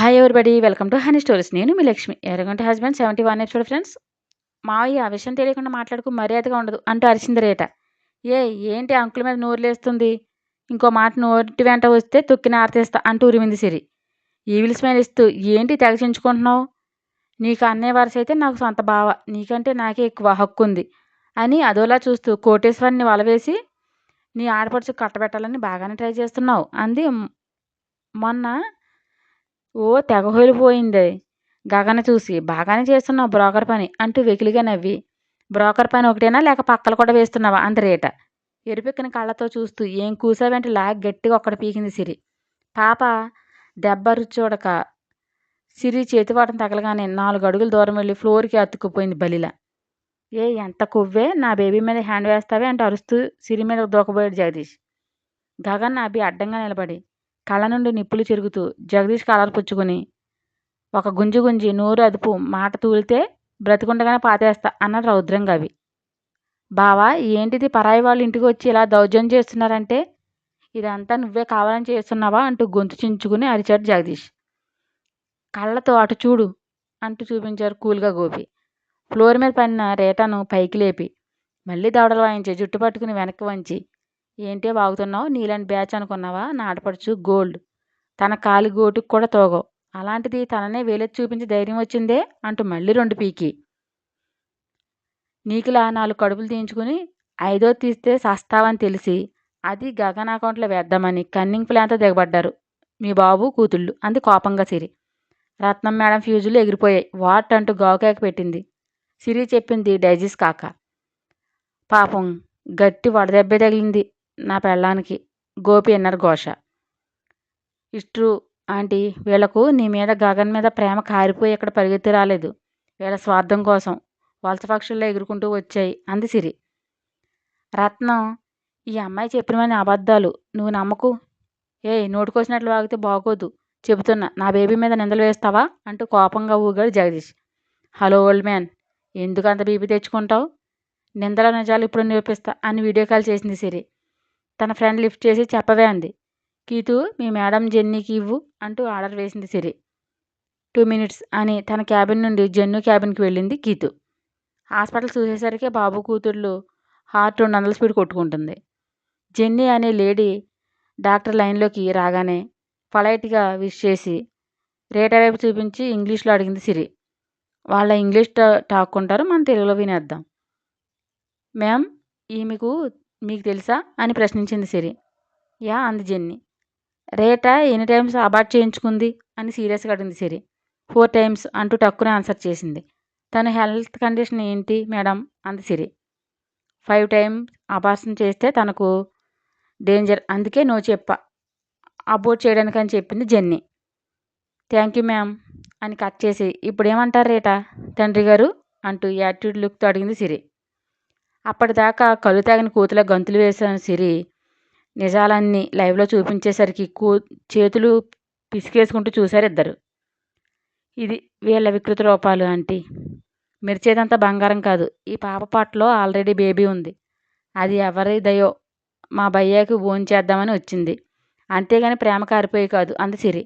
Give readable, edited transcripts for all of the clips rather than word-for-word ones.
Hi everybody welcome to honey stories. నేను మీ లక్ష్మి. ఎరగంట హస్బెండ్ 71 ఎపిసోడ్ ఫ్రెండ్స్. మావయ్య ఆ విషయం తెలియకుండా మాట్లాడుకు మర్యాదగా ఉండదు అంటూ అరిచింది రేట. ఏంటి అంకుల మీద నోరులేస్తుంది, ఇంకో మాట నోటి వెంట వస్తే తొక్కిన ఆరతేస్తా అంటూ ఉరిమింది సిరి. ఈవిల్ స్మైల్ ఇస్తూ ఏంటి తెగచించుకుంటున్నావు, నీకు అన్నయ్య వరుస అయితే నాకు సొంత బావ, నీకంటే నాకే ఎక్కువ హక్కు ఉంది అని అదోలా చూస్తూ కోటేశ్వరిని వలవేసి నీ ఆడపడుచు కట్టబెట్టాలని బాగానే ట్రై చేస్తున్నావు అంది. మొన్న తెగ హోలిపోయింది గగన చూసి. బాగానే చేస్తున్నావు బ్రోకర్ పని అంటూ వెకిలిగా నవ్వి, బ్రోకర్ పని ఒకటేనా లేక పక్కలు కూడా వేస్తున్నావా అంది రేట ఎరుపెక్కిన కళ్ళతో చూస్తూ. ఏం కూసావంటే లాగ్ గట్టిగా ఒక్కడ పీకింది సిరి. పాప దెబ్బ రుచి చూడక సిరి చేతివాటం తగలగానే 4 అడుగులు దూరం వెళ్ళి ఫ్లోర్కి అతుక్కుపోయింది బలిలా. ఎంత కొవ్వే, నా బేబీ మీద హ్యాండ్ వేస్తావే అంటూ అరుస్తూ సిరి మీద దూకబోయాడు జగదీష్. గగన్ అభి అడ్డంగా నిలబడి కళ్ళ నుండి నిప్పులు చెరుగుతూ జగదీష్ కలర్ పుచ్చుకుని ఒక గుంజి గుంజి నోరు అదుపు మాట తూలితే బ్రతికుండగానే పాతేస్తా అన్నాడు రౌద్రంగా అవి. బావా ఏంటిది, పరాయి వాళ్ళు ఇంటికి వచ్చి ఇలా దౌర్జన్యం చేస్తున్నారంటే ఇదంతా నువ్వే కావాలని చేస్తున్నావా అంటూ గొంతు చించుకుని అరిచాడు జగదీష్. కళ్ళతో అటు చూడు అంటూ చూపించారు కూల్గా గోపి. ఫ్లోర్ మీద పడిన రేటాను పైకి లేపి మళ్ళీ దవడలు వాయించి జుట్టు పట్టుకుని వెనక్కి వంచి, ఏంటే వాగుతున్నావు, నీలాంటి బ్యాచ్ అనుకున్నావా, నాటపడుచు గోల్డ్, తన కాలి గోటుకు కూడా తోగవు, అలాంటిది తననే వేలెత్తి చూపించి ధైర్యం వచ్చిందే అంటూ మళ్ళీ 2 పీకి నీకులా 4 కడుపులు తీయించుకుని 5వ తీస్తే సస్తావని తెలిసి అది గగన్ అకౌంట్లో వేద్దామని కన్నింగ్ ప్లాన్తో దిగబడ్డారు మీ బాబు కూతుళ్ళు అంది కోపంగా సిరి. రత్నం మేడం ఫ్యూజులు ఎగిరిపోయాయి. వాట్ అంటూ గావుకేక పెట్టింది. సిరి చెప్పింది డైజెస్ట్ కాక. పాపం గట్టి వడదెబ్బే తగిలింది నా పెళ్ళానికి, గోపి అన్నారు ఘోష. ఇష్ట్రూ ఆంటీ, వీళ్లకు నీ మీద గగన్ మీద ప్రేమ కారిపోయి ఇక్కడ పరిగెత్తి రాలేదు, వీళ్ళ స్వార్థం కోసం వలస పక్షుల్లో ఎగురుకుంటూ వచ్చాయి అంది సిరి. రత్నం, ఈ అమ్మాయి చెప్పినవని అబద్ధాలు, నువ్వు నమ్మకు. నోటుకొచ్చినట్లు వాగితే బాగోదు, చెబుతున్నా, నా బేబీ మీద నిందలు వేస్తావా అంటూ కోపంగా ఊగాడు జగదీష్. హలో ఓల్డ్ మ్యాన్, ఎందుకు అంత బీపీ తెచ్చుకుంటావు, నిందల నిజాలు ఇప్పుడు నిరూపిస్తా అని వీడియో కాల్ చేసింది సిరి. తన ఫ్రెండ్ లిఫ్ట్ చేసి చెప్పవే అంది. కీతు, మీ మేడం జెన్నీకి ఇవ్వు అంటూ ఆర్డర్ వేసింది సిరి. 2 minutes అని తన క్యాబిన్ నుండి జెన్ను క్యాబిన్కి వెళ్ళింది కీతు. హాస్పిటల్ చూసేసరికి బాబు కూతుర్లు హార్ట్ 200 స్పీడ్ కొట్టుకుంటుంది. జెన్నీ అనే లేడీ డాక్టర్ లైన్లోకి రాగానే పొలైట్గా విష్ చేసి రేటా వైపు చూపించి ఇంగ్లీష్లో అడిగింది సిరి. వాళ్ళ ఇంగ్లీష్ టాక్కుంటారు, మనం తెలుగులో వినేద్దాం. మ్యామ్, మీకు తెలుసా అని ప్రశ్నించింది సిరి. యా అంది జెన్నీ. రేటా ఎన్ని టైమ్స్ అబార్ట్ చేయించుకుంది అని సీరియస్గా అడిగింది సిరి. 4 times అంటూ టక్కునే ఆన్సర్ చేసింది. తన హెల్త్ కండిషన్ ఏంటి మేడం అంది సిరి. 5 times అబార్షన్ చేస్తే తనకు డేంజర్, అందుకే నో చెప్పా, అబోర్ట్ చేయడానికి అని చెప్పింది జెన్నీ. థ్యాంక్ యూ మ్యామ్ అని కట్ చేసి, ఇప్పుడు ఏమంటారు రేటా తండ్రి గారు అంటూ యాటిట్యూడ్ లుక్తో అడిగింది సిరి. అప్పటిదాకా కళ్ళు తాగిన కూతుల గంతులు వేసిన సిరి నిజాలన్నీ లైవ్లో చూపించేసరికి చేతులు పిసికేసుకుంటూ చూశారు ఇద్దరు. ఇది వీళ్ళ వికృత రూపాలు ఆంటీ, మిర్చేదంతా బంగారం కాదు, ఈ పాప పట్లో ఆల్రెడీ బేబీ ఉంది, అది ఎవరి దయో మా భయ్యాకి చేద్దామని వచ్చింది, అంతేగాని ప్రేమ కారిపోయి కాదు అంది సిరి.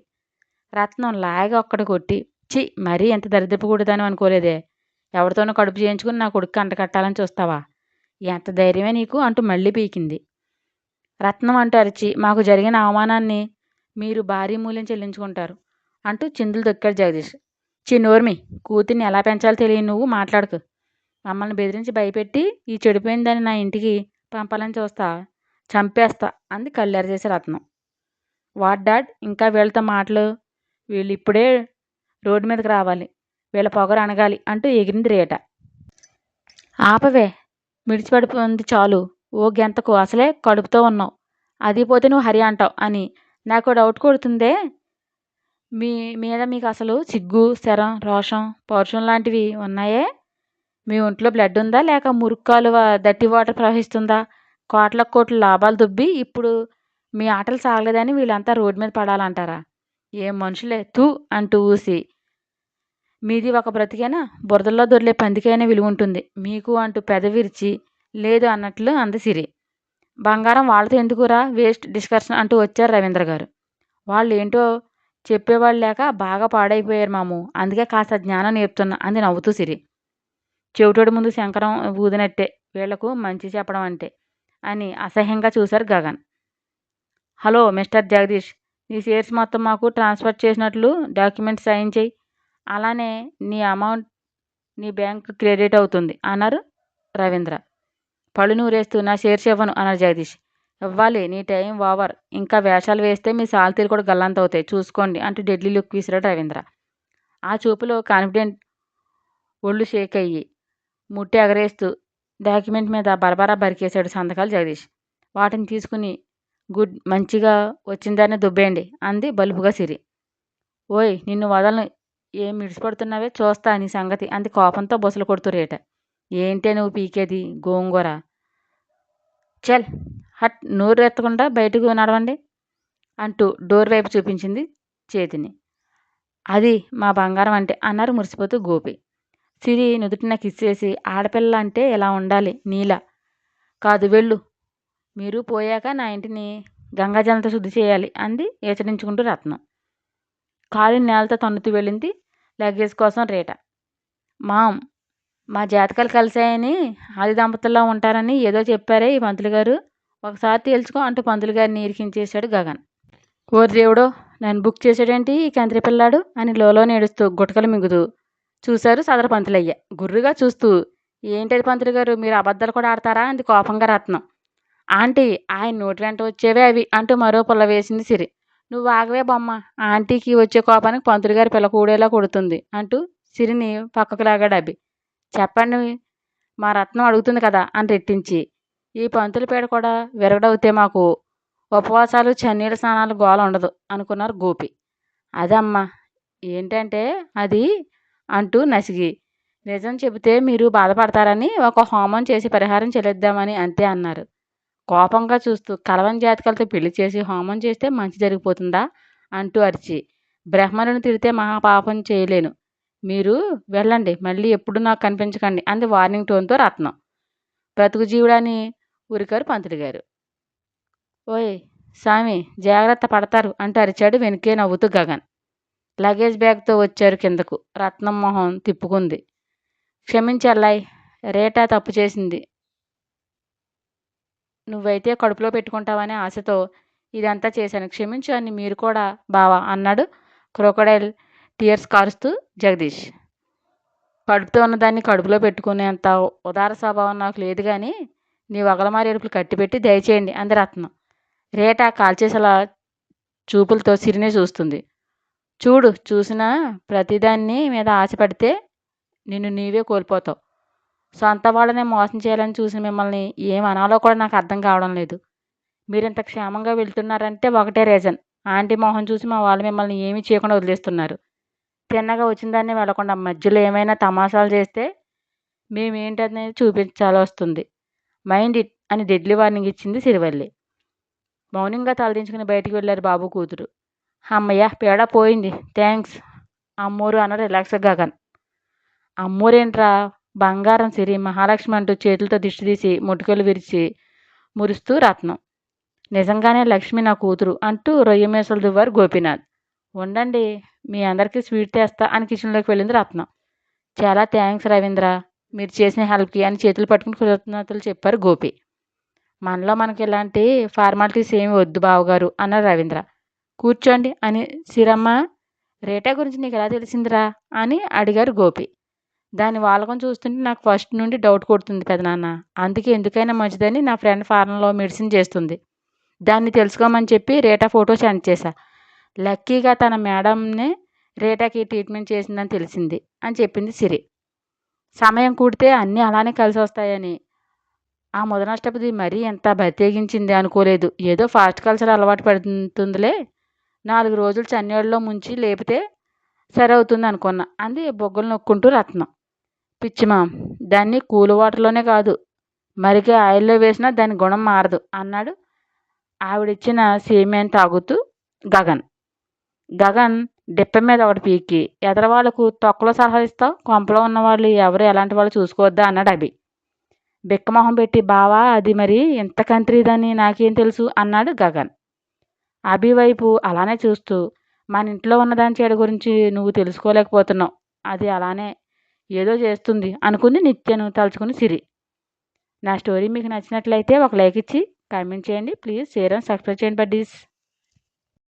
రత్నం లాగా ఒక్కడి కొట్టి, మరీ ఎంత దరిద్రపు కూడదని అనుకోలేదే, ఎవరితోనో కడుపు చేయించుకుని నా కొడుకు అంటకట్టాలని చూస్తావా, ఎంత ధైర్యమే నీకు అంటూ మళ్ళీ పీకింది. రత్నం అంటూ అరిచి, మాకు జరిగిన అవమానాన్ని మీరు భారీ మూల్యం చెల్లించుకుంటారు అంటూ చిందులు దొక్కాడు జగదీష్. నోర్మి, కూతుర్ని ఎలా పెంచాలో తెలియని నువ్వు మాట్లాడకు, మమ్మల్ని బెదిరించి భయపెట్టి ఈ చెడిపోయిందని నా ఇంటికి పంపాలని చూస్తా, చంపేస్తా అంది కళ్ళెర చేసే రత్నం. వాట్ డాడ్, ఇంకా వీళ్ళతో మాటలు, వీళ్ళు ఇప్పుడే రోడ్డు మీదకి రావాలి, వీళ్ళ పొగరు అనగాలి అంటూ ఎగిరింది రేట. ఆపవే, మిడిచిపడిపోయింది చాలు, ఓ గెంతకు అసలే కడుపుతో ఉన్నావు, అది పోతే నువ్వు హరి అంటావు అని నాకు డౌట్ కొడుతుందే, మీ మీద మీకు అసలు సిగ్గు, శరం, రోషం, పౌరుషం లాంటివి ఉన్నాయే, మీ ఒంట్లో బ్లడ్ ఉందా లేక మురుక్కాలు దట్టి వాటర్ ప్రవహిస్తుందా, కోట్ల లాభాలు దుబ్బి ఇప్పుడు మీ ఆటలు సాగలేదని వీళ్ళంతా రోడ్డు మీద పడాలంటారా, ఏం మనుషులే తూ అంటూ ఊసి, మీది ఒక బ్రతికైనా బురదల్లో దొర్లే పందికైనా విలువ ఉంటుంది మీకు అంటూ పెదవిరిచి లేదు అన్నట్లు అంది సిరి. బంగారం వాళ్ళతో ఎందుకురా, వేస్ట్ డిస్కషన్ అంటూ వచ్చారు రవీంద్ర గారు. వాళ్ళు ఏంటో చెప్పేవాళ్ళు లేక బాగా పాడైపోయారు మాము. అందుకే కాస్త జ్ఞానం నేర్పుతున్నా అంది నవ్వుతూ సిరి. చెవిటోడి ముందు శంకరం ఊదినట్టే వీళ్లకు మంచి చెప్పడం అంటే అని అసహ్యంగా చూశారు గగన్. హలో మిస్టర్ జగదీష్, నీ షేర్స్ మొత్తం మాకు ట్రాన్స్ఫర్ చేసినట్లు డాక్యుమెంట్ సైన్ చేయి. అలానే నీ అమౌంట్ నీ బ్యాంక్ క్రెడిట్ అవుతుంది అన్నారు రవీంద్ర. పళ్ళు నూరేస్తూ నా షేర్స్ ఇవ్వను అన్నారు జగదీష్. ఇవ్వాలి, నీ టైం ఓవర్. ఇంకా వేషాలు వేస్తే మీ సాల్తీలు కూడా గల్లంత అవుతాయి, చూసుకోండి అంటూ డెడ్లీ లుక్ విసిరాడు రవీంద్ర. ఆ చూపులో కాన్ఫిడెంట్ ఒళ్ళు షేక్ అయ్యి ముట్టి ఎగరేస్తూ డాక్యుమెంట్ మీద బరబరా బరికేశాడు సంతకాలు జగదీష్. వాటిని తీసుకుని గుడ్, మంచిగా వచ్చిందాన్ని దుబ్బేయండి అంది బలుపుగా సిరి. ఓయ్ నిన్ను వదలను, ఏం మిడిసిపడుతున్నావే చూస్తా నీ సంగతి అంది కోపంతో బొసలు కొడుతూ రేట. ఏంటే నువ్వు పీకేది గోంగూర? చల్ హట్, నోరు ఎత్తకుండా బయటకు నడవండి అంటూ డోర్ వైపు చూపించింది చేతిని. అది మా బంగారం అంటే అన్నారు మురిసిపోతూ గోపి. సిరి నుదుటిన కిస్ చేసి ఆడపిల్ల అంటే ఎలా ఉండాలి, నీలా కాదు వెళ్ళు, మీరు పోయాక నా ఇంటిని గంగాజలంతో శుద్ధి చేయాలి అంది హెచ్చరించుకుంటూ రత్నం. కాలిని నేలతో తన్నుతూ వెళ్ళింది లగేజ్ కోసం రేట. మా జాతకాలు కలిశాయని ఆది దంపతుల్లో ఉంటారని ఏదో చెప్పారే ఈ పంతులు గారు, ఒకసారి తేల్చుకో అంటూ పంతులు గారిని ఇరికించేశాడు గగన్. ఓరి దేవుడో, నన్ను బుక్ చేసాడేంటి ఈ కంత్రి పిల్లాడు అని లోలో నేడుస్తూ గుటకలు మింగుతూ చూశారు సదరు పంతులయ్య. గుర్రుగా చూస్తూ ఏంటది పంతులు గారు, మీరు అబద్ధాలు కూడా ఆడతారా అంది కోపంగా రత్నం. ఆంటీ, ఆయన నోటి వెంట వచ్చేవే అవి అంటూ మరో పుల్ల వేసింది సిరి. నువ్వు ఆగవే బొమ్మ, ఆంటీకి వచ్చే కోపానికి పంతులు గారి పిల్ల కూడేలా కొడుతుంది అంటూ సిరిని పక్కకు లాగాడు అబ్బి. చెప్పండి, మా రత్నం అడుగుతుంది కదా అని రెట్టించి. ఈ పంతుల పేడ కూడా విరగడవుతే మాకు ఉపవాసాలు చన్నీళ్ళ స్నానాలు గోల ఉండదు అనుకున్నారు గోపి. అదమ్మా, ఏంటంటే అది అంటూ నసిగి, నిజం చెబితే మీరు బాధపడతారని ఒక హోమం చేసి పరిహారం చెల్లిద్దామని అంతే అన్నారు. కోపంగా చూస్తూ కలవని జాతకాలతో పెళ్లి చేసి హోమం చేస్తే మంచి జరిగిపోతుందా అంటూ అరిచి, బ్రహ్మను తిడితే మహాపాపం చేయలేను, మీరు వెళ్ళండి, మళ్ళీ ఎప్పుడు నాకు కనిపించకండి అంది వార్నింగ్ టోన్తో రత్నం. బ్రతుకు జీవుడని ఊరికారు పంతులు గారు. ఓయ్ స్వామి, జాగ్రత్త పడతారు అంటూ అరిచాడు వెనుకే నవ్వుతూ గగన్. లగేజ్ బ్యాగ్తో వచ్చారు కిందకు. రత్నం మొహం తిప్పుకుంది. క్షమించల్లాయ్, రేటా తప్పు చేసింది, నువ్వైతే కడుపులో పెట్టుకుంటావనే ఆశతో ఇదంతా చేశాను, క్షమించు అని మీరు కూడా బావా అన్నాడు క్రోకడైల్ టీయర్స్ కారుస్తూ జగదీష్. కడుపుతో ఉన్నదాన్ని కడుపులో పెట్టుకునేంత ఉదార స్వభావం నాకు లేదు కానీ నీ వగలమారి ఎరుపులు కట్టిపెట్టి దయచేయండి అంది రత్నం. రేటా కాల్చేసేలా చూపులతో సిరినే చూస్తుంది. చూడు, చూసినా ప్రతిదాన్ని మీద ఆశపడితే నిన్ను నీవే కోల్పోతావు. సొంత వాళ్ళనే మోసం చేయాలని చూసిన మిమ్మల్ని ఏం అనాలో కూడా నాకు అర్థం కావడం లేదు. మీరింత క్షేమంగా వెళ్తున్నారంటే ఒకటే రీజన్, ఆంటీ మొహం చూసి మా వాళ్ళు మిమ్మల్ని ఏమీ చేయకుండా వదిలేస్తున్నారు. తిన్నగా వచ్చిన దాన్ని వెళ్లకుండా మధ్యలో ఏమైనా తమాషాలు చేస్తే మేమేంటనేది చూపించాల్సి వస్తుంది. మైండ్ ఇట్ అని డెడ్లీ వార్నింగ్ ఇచ్చింది సిరివల్లి. మౌనంగా తలదించుకుని బయటికి వెళ్ళారు బాబు కూతురు. అమ్మయ్య, పేడ పోయింది, థ్యాంక్స్ అమ్మూరు అన్నాడు రిలాక్స్గా గగన్. అమ్మూరేంట్రా, బంగారం సిరి, మహాలక్ష్మి అంటూ చేతులతో దిష్టి తీసి ముట్టుకలు విరిచి మురుస్తూ రత్నం. నిజంగానే లక్ష్మి నా కూతురు అంటూ రొయ్య మీసలు దువ్వారు గోపీనాథ్. ఉండండి, మీ అందరికీ స్వీట్ తెస్తా అని కిచెన్లోకి వెళ్ళింది రత్నం. చాలా థ్యాంక్స్ రవీంద్ర, మీరు చేసిన హెల్ప్కి అని చేతులు పట్టుకుని కృతజ్ఞతలు చెప్పారు గోపి. మనలో మనకి ఇలాంటి ఫార్మాలిటీస్ ఏమి వద్దు బావగారు అన్నారు రవీంద్ర. కూర్చోండి అని సిరమ్మ, రేటా గురించి నీకు ఎలా తెలిసిందిరా అని అడిగారు గోపి. దాని వాలకం చూస్తుంటే నాకు ఫస్ట్ నుండి డౌట్ కొడుతుంది పెదనాన్న, అందుకే ఎందుకైనా మంచిదని నా ఫ్రెండ్ ఫారెన్లో మెడిసిన్ చేస్తుంది, దాన్ని తెలుసుకోమని చెప్పి రేటా ఫోటో సెండ్ చేశా. లక్కీగా తన మేడంనే రేటాకి ట్రీట్మెంట్ చేసిందని తెలిసింది అని చెప్పింది సిరి. సమయం కూడితే అన్నీ అలానే కలిసి వస్తాయని. ఆ ముదనష్టపతి మరీ ఎంత బతికించింది అనుకోలేదు. ఏదో ఫాస్ట్ కల్చర్ అలవాటు పడుతుందిలే, 4 రోజులు చన్నీళ్ళలో ముంచి లేపితే సరే అవుతుంది అనుకున్నా అంది బొగ్గలు నొక్కుంటూ రత్నం. పిచ్చిమా, దాన్ని కూల్ వాటర్లోనే కాదు మరిగే ఆయిల్లో వేసినా దాని గుణం మారదు అన్నాడు ఆవిడిచ్చిన సేమియాని తాగుతూ గగన్. గగన్ డిప్ప మీద ఒకటి పీకి, ఎదరవాళ్ళకు తొక్కలో సలహా ఇస్తావు, కొంపలో ఉన్నవాళ్ళు ఎవరు ఎలాంటి వాళ్ళు చూసుకోవద్దా అన్నాడు అభి. బిక్కమొహం పెట్టి, బావా అది మరి ఇంత కంత్రీదని నాకేం తెలుసు అన్నాడు గగన్. అభి వైపు అలానే చూస్తూ, మన ఇంట్లో ఉన్న దాని చెడు గురించి నువ్వు తెలుసుకోలేకపోతున్నావు. అది అలానే ఏదో చేస్తుంది అనుకుంది నిత్యను తలుచుకుని సిరి. నా స్టోరీ మీకు నచ్చినట్లయితే ఒక లైక్ ఇచ్చి కామెంట్ చేయండి. ప్లీజ్ షేర్ అండ్ సబ్స్క్రైబ్ చేయండి బడ్డీస్.